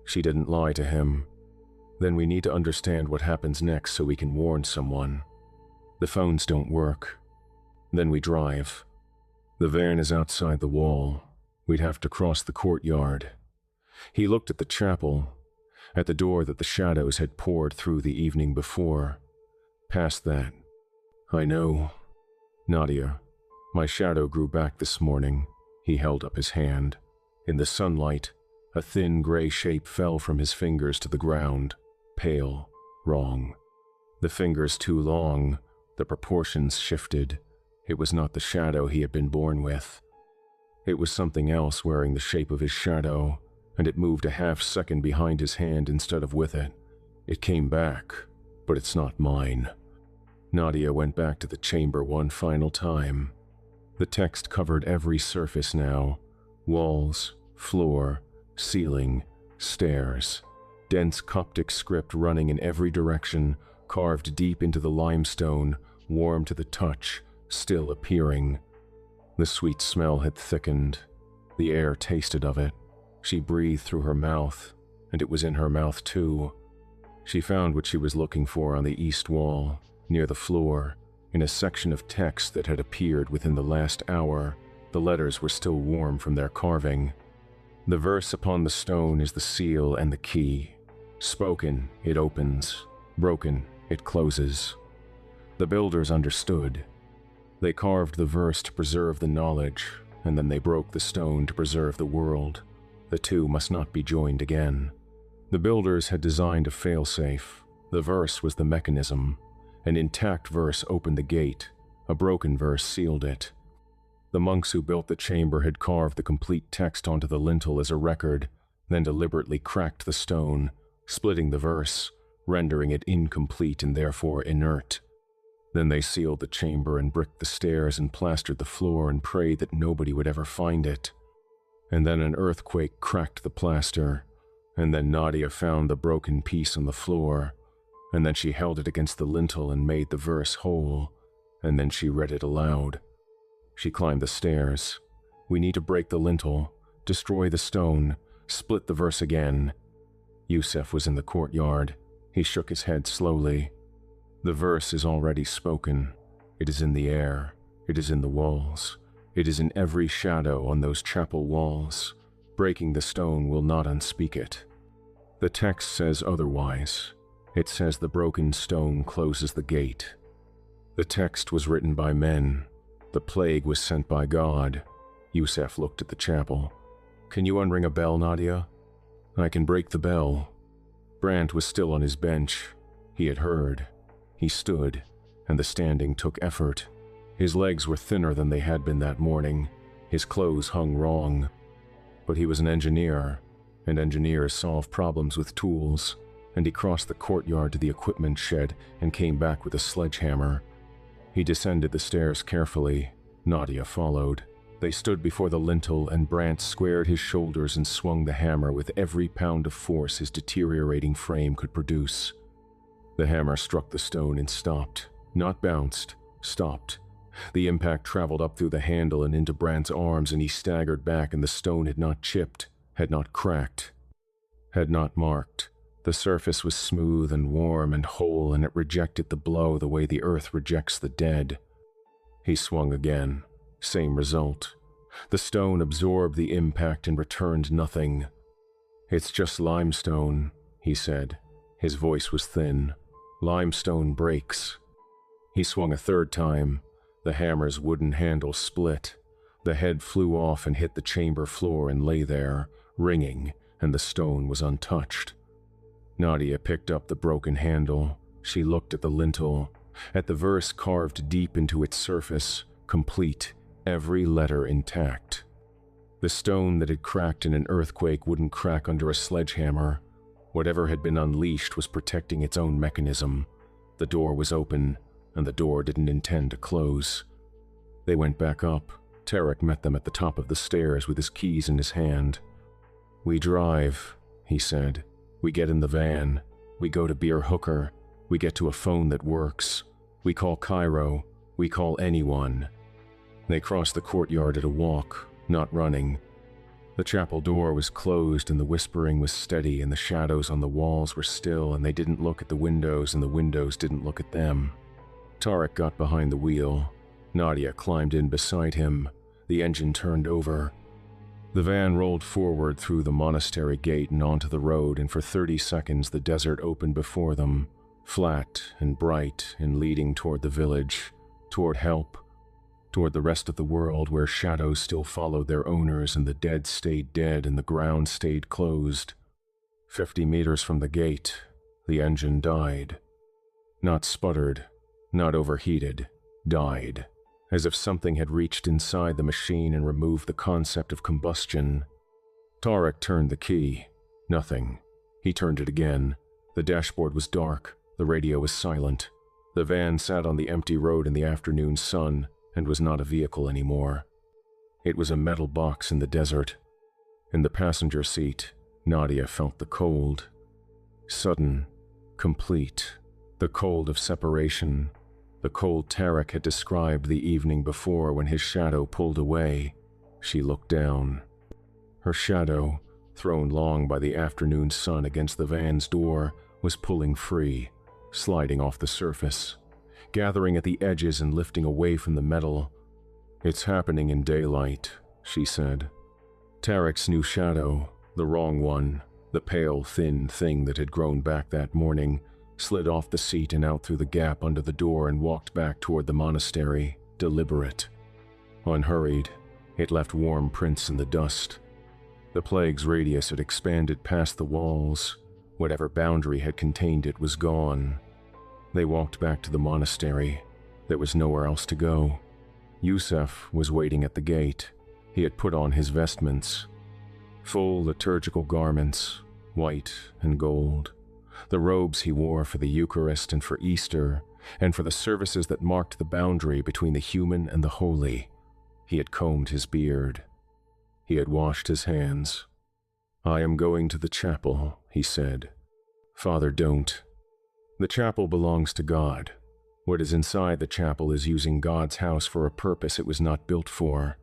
She didn't lie to him. "Then we need to understand what happens next so we can warn someone. The phones don't work. Then we drive. The van is outside the wall. We'd have to cross the courtyard." He looked at the chapel, at the door that the shadows had poured through the evening before. "Past that." "I know." "Nadia, my shadow grew back this morning." He held up his hand. In the sunlight, a thin gray shape fell from his fingers to the ground, pale, wrong. The fingers too long, the proportions shifted. It was not the shadow he had been born with. It was something else wearing the shape of his shadow, and it moved a half-second behind his hand instead of with it. It came back, but it's not mine. Nadia went back to the chamber one final time. The text covered every surface now: walls, floor, ceiling, stairs. Dense Coptic script running in every direction, carved deep into the limestone, warm to the touch, still appearing. The sweet smell had thickened. The air tasted of it. She breathed through her mouth, and it was in her mouth too. She found what she was looking for on the east wall, near the floor, in a section of text that had appeared within the last hour. The letters were still warm from their carving. The verse upon the stone is the seal and the key. Spoken, it opens. Broken, it closes. The builders understood. They carved the verse to preserve the knowledge, and then they broke the stone to preserve the world. The two must not be joined again. The builders had designed a failsafe. The verse was the mechanism. An intact verse opened the gate. A broken verse sealed it. The monks who built the chamber had carved the complete text onto the lintel as a record, then deliberately cracked the stone, splitting the verse, rendering it incomplete and therefore inert. Then they sealed the chamber and bricked the stairs and plastered the floor and prayed that nobody would ever find it. And then an earthquake cracked the plaster, and then Nadia found the broken piece on the floor, and then she held it against the lintel and made the verse whole, and then she read it aloud. She climbed the stairs. We need to break the lintel, destroy the stone, split the verse again. Yusef was in the courtyard. He shook his head slowly. The verse is already spoken. It is in the air. It is in the walls. It is in every shadow on those chapel walls. Breaking the stone will not unspeak it. The text says otherwise. It says the broken stone closes the gate. The text was written by men. The plague was sent by God. Yusef looked at the chapel. Can you unring a bell, Nadia? I can break the bell. Brandt was still on his bench. He had heard. He stood, and the standing took effort. His legs were thinner than they had been that morning. His clothes hung wrong. But he was an engineer, and engineers solve problems with tools, and he crossed the courtyard to the equipment shed and came back with a sledgehammer. He descended the stairs carefully. Nadia followed. They stood before the lintel, and Brandt squared his shoulders and swung the hammer with every pound of force his deteriorating frame could produce. The hammer struck the stone and stopped. Not bounced, stopped. The impact traveled up through the handle and into Brandt's arms, and he staggered back, and the stone had not chipped, had not cracked, had not marked. The surface was smooth and warm and whole, and it rejected the blow the way the earth rejects the dead. He swung again. Same result. The stone absorbed the impact and returned nothing. It's just limestone, he said. His voice was thin. Limestone breaks. He swung a third time. The hammer's wooden handle split. The head flew off and hit the chamber floor and lay there, ringing, and the stone was untouched. Nadia picked up the broken handle. She looked at the lintel, at the verse carved deep into its surface, complete, every letter intact. The stone that had cracked in an earthquake wouldn't crack under a sledgehammer. Whatever had been unleashed was protecting its own mechanism. The door was open, and the door didn't intend to close. They went back up. Tarek met them at the top of the stairs with his keys in his hand. We drive, he said. We get in the van. We go to Beer Hooker. We get to a phone that works. We call Cairo. We call anyone. They crossed the courtyard at a walk, not running. The chapel door was closed and the whispering was steady and the shadows on the walls were still and they didn't look at the windows and the windows didn't look at them. Tarek got behind the wheel. Nadia climbed in beside him. The engine turned over. The van rolled forward through the monastery gate and onto the road, and for 30 seconds the desert opened before them, flat and bright and leading toward the village, toward help, toward the rest of the world where shadows still followed their owners and the dead stayed dead and the ground stayed closed. 50 meters from the gate, the engine died. Not sputtered, not overheated, died. As if something had reached inside the machine and removed the concept of combustion. Tarek turned the key. Nothing. He turned it again. The dashboard was dark. The radio was silent. The van sat on the empty road in the afternoon sun. and was not a vehicle anymore. It was a metal box in the desert. In the passenger seat, Nadia felt the cold. Sudden, complete, the cold of separation, the cold Tarek had described the evening before when his shadow pulled away. She looked down. Her shadow, thrown long by the afternoon sun against the van's door, was pulling free, sliding off the surface, gathering at the edges and lifting away from the metal. "It's happening in daylight," she said. Tarek's new shadow, the wrong one, the pale, thin thing that had grown back that morning, slid off the seat and out through the gap under the door and walked back toward the monastery, deliberate. Unhurried, it left warm prints in the dust. The plague's radius had expanded past the walls. Whatever boundary had contained it was gone. They walked back to the monastery. There was nowhere else to go. Yusef was waiting at the gate. He had put on his vestments. Full liturgical garments, white and gold. The robes he wore for the Eucharist and for Easter, and for the services that marked the boundary between the human and the holy. He had combed his beard. He had washed his hands. "I am going to the chapel," he said. "Father, don't. The chapel belongs to God. What is inside the chapel is using God's house for a purpose it was not built for.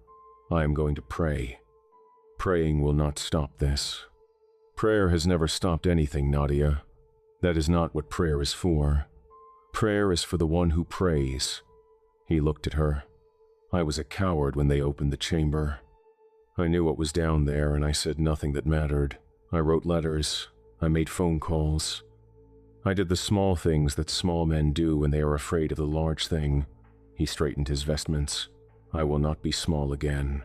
I am going to pray. Praying will not stop this. Prayer has never stopped anything, Nadia. That is not what prayer is for. Prayer is for the one who prays." He looked at her. "I was a coward when they opened the chamber. I knew what was down there, and I said nothing that mattered. I wrote letters. I made phone calls. I did the small things that small men do when they are afraid of the large thing." He straightened his vestments. "I will not be small again."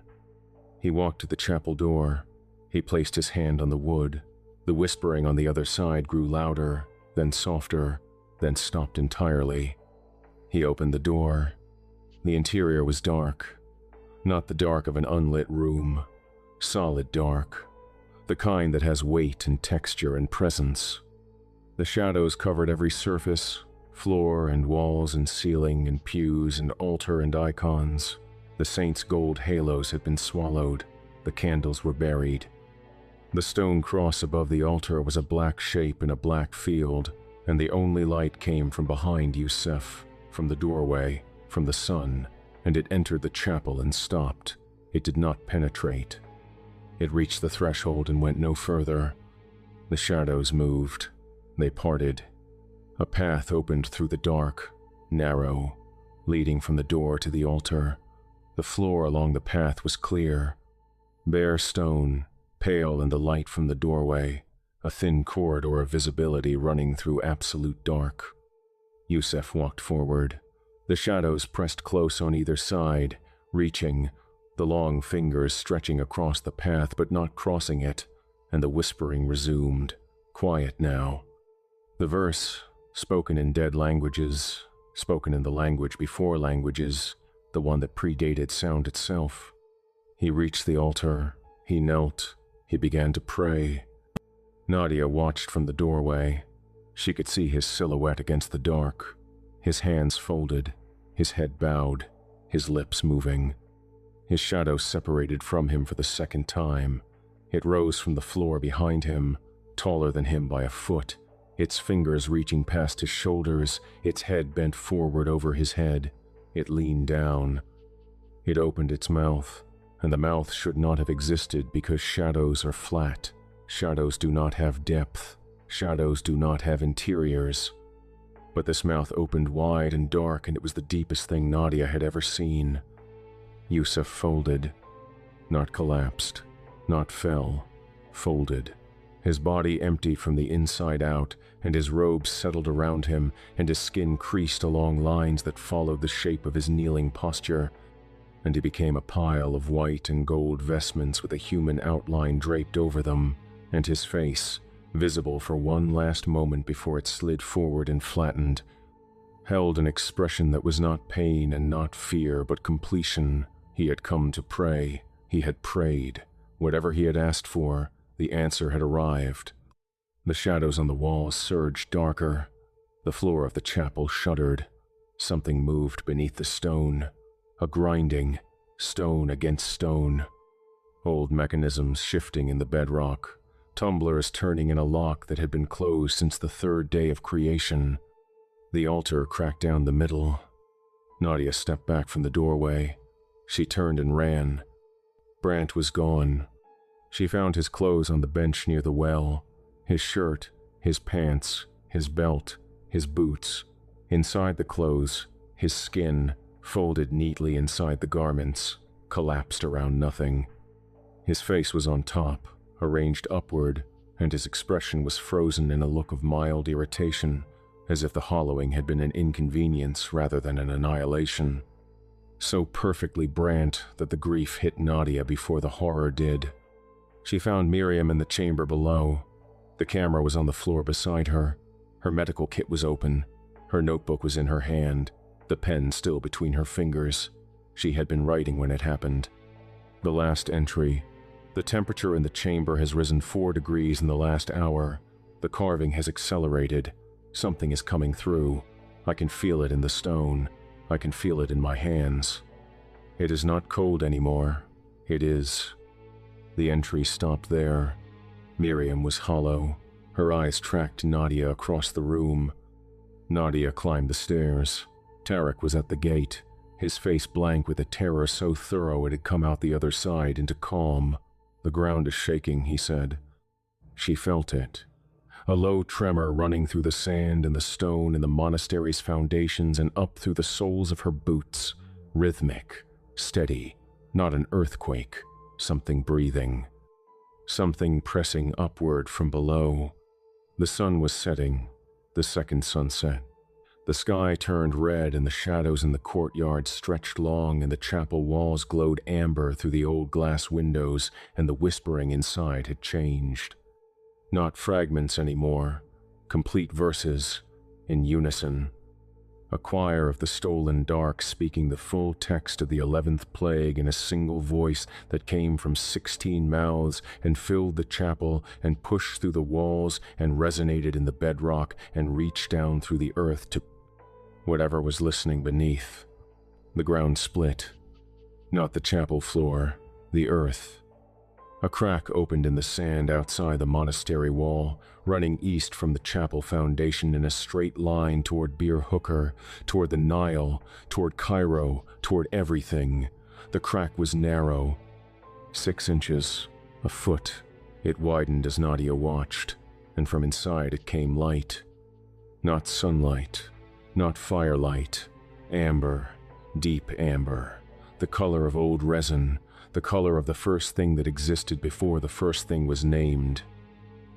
He walked to the chapel door. He placed his hand on the wood. The whispering on the other side grew louder, then softer, then stopped entirely. He opened the door. The interior was dark. Not the dark of an unlit room. Solid dark. The kind that has weight and texture and presence. The shadows covered every surface, floor and walls and ceiling and pews and altar and icons. The saints' gold halos had been swallowed. The candles were buried. The stone cross above the altar was a black shape in a black field, and the only light came from behind Yusef, from the doorway, from the sun, and it entered the chapel and stopped. It did not penetrate. It reached the threshold and went no further. The shadows moved. They parted. A path opened through the dark, narrow, leading from the door to the altar. The floor along the path was clear. Bare stone, pale in the light from the doorway, a thin corridor of visibility running through absolute dark. Yusef walked forward. The shadows pressed close on either side, reaching, the long fingers stretching across the path but not crossing it, and the whispering resumed, quiet now. The verse, spoken in dead languages, spoken in the language before languages, the one that predated sound itself. He reached the altar. He knelt. He began to pray. Nadia watched from the doorway. She could see his silhouette against the dark, his hands folded, his head bowed, his lips moving. His shadow separated from him for the second time. It rose from the floor behind him, taller than him by a foot, its fingers reaching past his shoulders, its head bent forward over his head. It leaned down. It opened its mouth, and the mouth should not have existed because shadows are flat. Shadows do not have depth. Shadows do not have interiors. But this mouth opened wide and dark, and it was the deepest thing Nadia had ever seen. Yusef folded. Not collapsed. Not fell. Folded. His body emptied from the inside out, and his robes settled around him, and his skin creased along lines that followed the shape of his kneeling posture, and he became a pile of white and gold vestments with a human outline draped over them, and his face, visible for one last moment before it slid forward and flattened, held an expression that was not pain and not fear, but completion. He had come to pray. He had prayed. Whatever he had asked for, the answer had arrived. The shadows on the walls surged darker. The floor of the chapel shuddered. Something moved beneath the stone. a grinding, stone against stone. Old mechanisms shifting in the bedrock, tumblers turning in a lock that had been closed since the third day of creation. The altar cracked down the middle. Nadia stepped back from the doorway. She turned and ran. Brant was gone. She found his clothes on the bench near the well, his shirt, his pants, his belt, his boots. Inside the clothes, his skin, folded neatly inside the garments, collapsed around nothing. His face was on top, arranged upward, and his expression was frozen in a look of mild irritation, as if the hollowing had been an inconvenience rather than an annihilation. So perfectly Brant that the grief hit Nadia before the horror did. She found Miriam in the chamber below. The camera was on the floor beside her. Her medical kit was open. Her notebook was in her hand, the pen still between her fingers. She had been writing when it happened. The last entry. The temperature in the chamber has risen 4 degrees in the last hour. The carving has accelerated. Something is coming through. I can feel it in the stone. I can feel it in my hands. It is not cold anymore. It is. The entry stopped there. Miriam was hollow. Her eyes tracked Nadia across the room. Nadia climbed the stairs. Tarek was at the gate, his face blank with a terror so thorough it had come out the other side into calm. "The ground is shaking," he said. She felt it. A low tremor running through the sand and the stone in the monastery's foundations and up through the soles of her boots. Rhythmic, steady, not an earthquake, something breathing. Something pressing upward from below. The sun was setting, the second sunset. The sky turned red and the shadows in the courtyard stretched long and the chapel walls glowed amber through the old glass windows and the whispering inside had changed. Not fragments anymore, complete verses, in unison. A choir of the stolen dark speaking the full text of the 11th plague in a single voice that came from 16 mouths and filled the chapel and pushed through the walls and resonated in the bedrock and reached down through the earth to whatever was listening beneath. The ground split. Not the chapel floor, the earth. A crack opened in the sand outside the monastery wall, running east from the chapel foundation in a straight line toward Bir Hooker, toward the Nile, toward Cairo, toward everything. The crack was narrow. 6 inches, a foot. It widened as Nadia watched, and from inside it came light. Not sunlight, not firelight. Amber, deep amber, the color of old resin, the color of the first thing that existed before the first thing was named.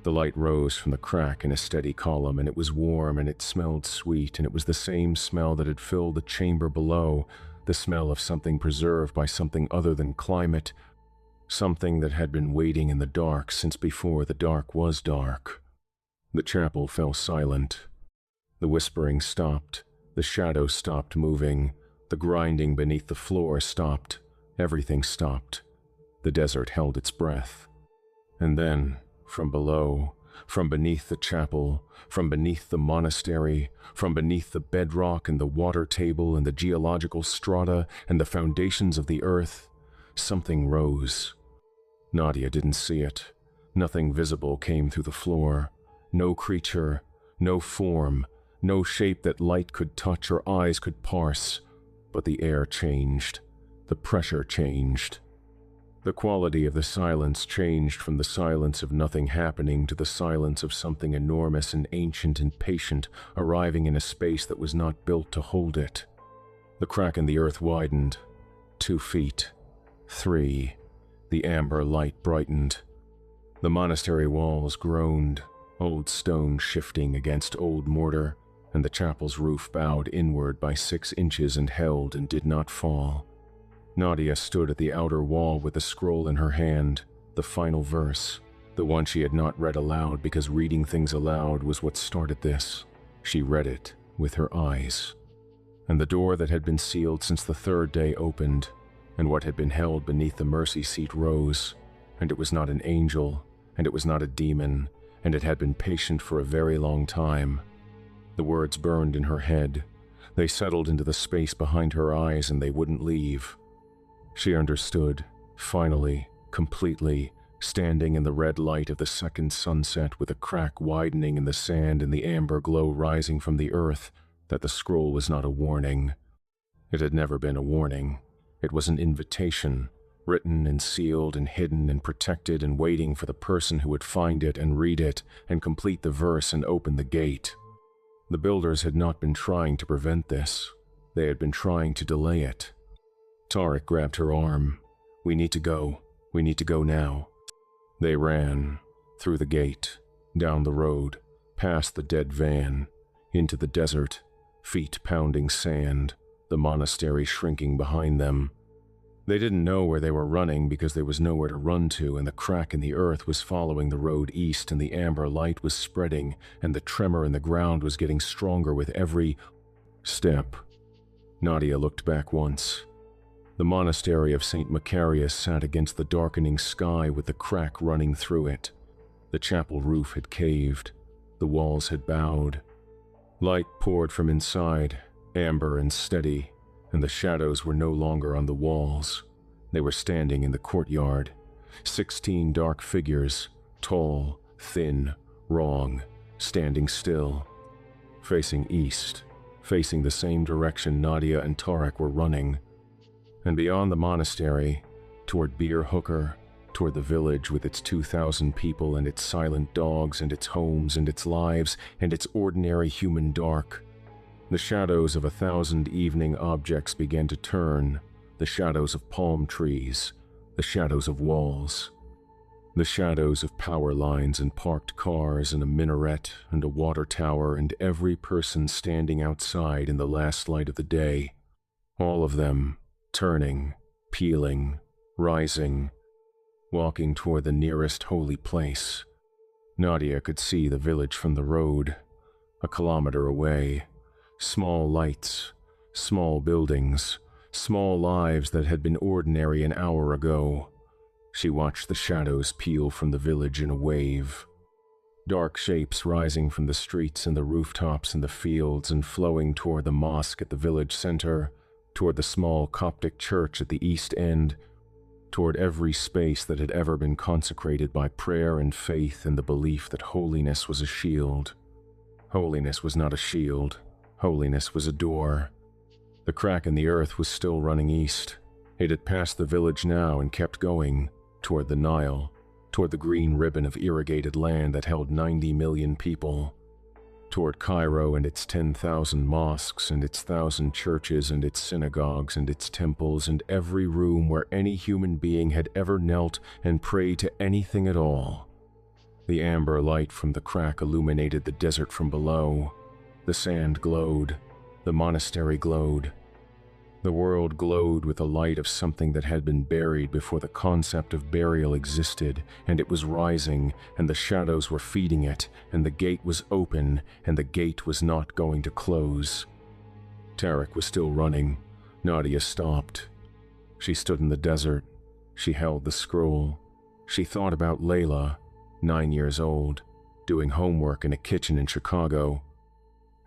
The light rose from the crack in a steady column, and it was warm, and it smelled sweet, and it was the same smell that had filled the chamber below, the smell of something preserved by something other than climate, something that had been waiting in the dark since before the dark was dark. The chapel fell silent. The whispering stopped, the shadows stopped moving, the grinding beneath the floor stopped. Everything stopped. The desert held its breath. And then, from below, from beneath the chapel, from beneath the monastery, from beneath the bedrock and the water table and the geological strata and the foundations of the earth, something rose. Nadia didn't see it. Nothing visible came through the floor. No creature, no form, no shape that light could touch or eyes could parse. But the air changed. The pressure changed. The quality of the silence changed from the silence of nothing happening to the silence of something enormous and ancient and patient arriving in a space that was not built to hold it. The crack in the earth widened. 2 feet. 3. The amber light brightened. The monastery walls groaned, old stone shifting against old mortar, and the chapel's roof bowed inward by 6 inches and held and did not fall. Nadia stood at the outer wall with the scroll in her hand, the final verse, the one she had not read aloud because reading things aloud was what started this. She read it with her eyes. And the door that had been sealed since the 3rd day opened, and what had been held beneath the mercy seat rose, and it was not an angel, and it was not a demon, and it had been patient for a very long time. The words burned in her head. They settled into the space behind her eyes and they wouldn't leave. She understood, finally, completely, standing in the red light of the second sunset with a crack widening in the sand and the amber glow rising from the earth, that the scroll was not a warning. It had never been a warning. It was an invitation, written and sealed and hidden and protected and waiting for the person who would find it and read it and complete the verse and open the gate. The builders had not been trying to prevent this. They had been trying to delay it. Tarek grabbed her arm. "We need to go. We need to go now." They ran, through the gate, down the road, past the dead van, into the desert, feet pounding sand, the monastery shrinking behind them. They didn't know where they were running because there was nowhere to run to, and the crack in the earth was following the road east, and the amber light was spreading, and the tremor in the ground was getting stronger with every step. Nadia looked back once. The monastery of St. Macarius sat against the darkening sky with the crack running through it. The chapel roof had caved. The walls had bowed. Light poured from inside, amber and steady, and the shadows were no longer on the walls. They were standing in the courtyard. 16 dark figures, tall, thin, wrong, standing still, facing east, facing the same direction Nadia and Tarek were running. And beyond the monastery, toward Beer Hooker, toward the village with its 2,000 people and its silent dogs and its homes and its lives and its ordinary human dark, the shadows of 1,000 evening objects began to turn, the shadows of palm trees, the shadows of walls, the shadows of power lines and parked cars and a minaret and a water tower and every person standing outside in the last light of the day, all of them turning, peeling, rising, walking toward the nearest holy place. Nadia could see the village from the road, a kilometer away. Small lights, small buildings, small lives that had been ordinary an hour ago. She watched the shadows peel from the village in a wave. Dark shapes rising from the streets and the rooftops and the fields and flowing toward the mosque at the village center, toward the small Coptic church at the east end, toward every space that had ever been consecrated by prayer and faith and the belief that holiness was a shield. Holiness was not a shield. Holiness was a door. The crack in the earth was still running east. It had passed the village now and kept going, toward the Nile, toward the green ribbon of irrigated land that held 90 million people, toward Cairo and its 10,000 mosques and its 1,000 churches and its synagogues and its temples and every room where any human being had ever knelt and prayed to anything at all. The amber light from the crack illuminated the desert from below. The sand glowed. The monastery glowed. The world glowed with the light of something that had been buried before the concept of burial existed, and it was rising, and the shadows were feeding it, and the gate was open, and the gate was not going to close. Tarek was still running. Nadia stopped. She stood in the desert. She held the scroll. She thought about Layla, 9 years old, doing homework in a kitchen in Chicago.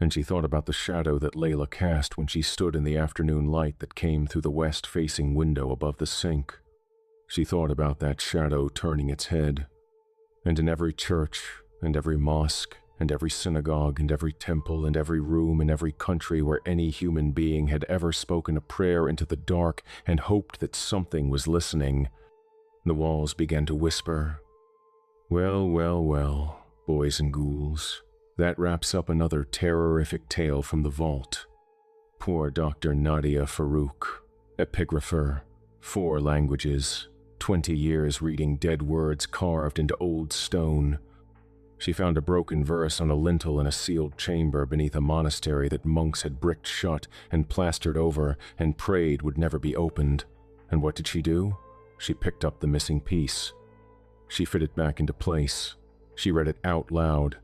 And she thought about the shadow that Layla cast when she stood in the afternoon light that came through the west-facing window above the sink. She thought about that shadow turning its head. And in every church, and every mosque, and every synagogue, and every temple, and every room in every country where any human being had ever spoken a prayer into the dark and hoped that something was listening, the walls began to whisper, "Well, well, well, boys and ghouls. That wraps up another terrorific tale from the vault. Poor Dr. Nadia Farouk, epigrapher, 4 languages, 20 years reading dead words carved into old stone. She found a broken verse on a lintel in a sealed chamber beneath a monastery that monks had bricked shut and plastered over and prayed would never be opened. And what did she do? She picked up the missing piece. She fit it back into place. She read it out loud.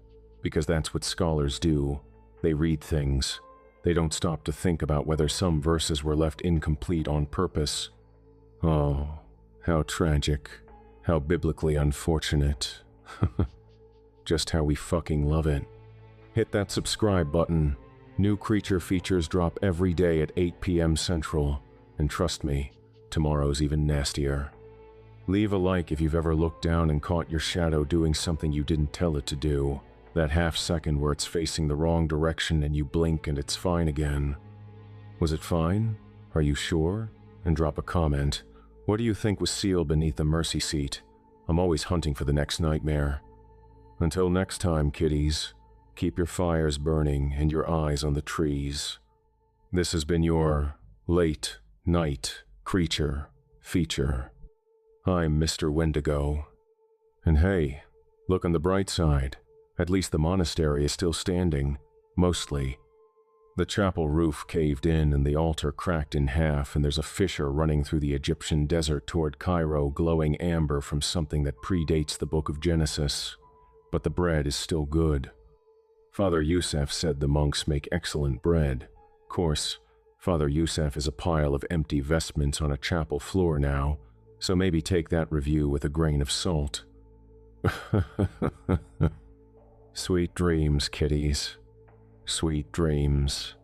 Because that's what scholars do. They read things. They don't stop to think about whether some verses were left incomplete on purpose. Oh, how tragic. How biblically unfortunate. Just how we fucking love it. Hit that subscribe button. New creature features drop every day at 8 p.m. Central, and trust me, tomorrow's even nastier. Leave a like if you've ever looked down and caught your shadow doing something you didn't tell it to do. That half second where it's facing the wrong direction and you blink and it's fine again. Was it fine? Are you sure? And drop a comment. What do you think was sealed beneath the mercy seat? I'm always hunting for the next nightmare. Until next time, kiddies, keep your fires burning and your eyes on the trees. This has been your late night creature feature. I'm Mr. Wendigo. And hey, look on the bright side. At least the monastery is still standing, mostly. The chapel roof caved in and the altar cracked in half, and there's a fissure running through the Egyptian desert toward Cairo, glowing amber from something that predates the book of Genesis. But the bread is still good. Father Youssef said the monks make excellent bread. Of course, Father Youssef is a pile of empty vestments on a chapel floor now, so maybe take that review with a grain of salt. Sweet dreams, kiddies. Sweet dreams.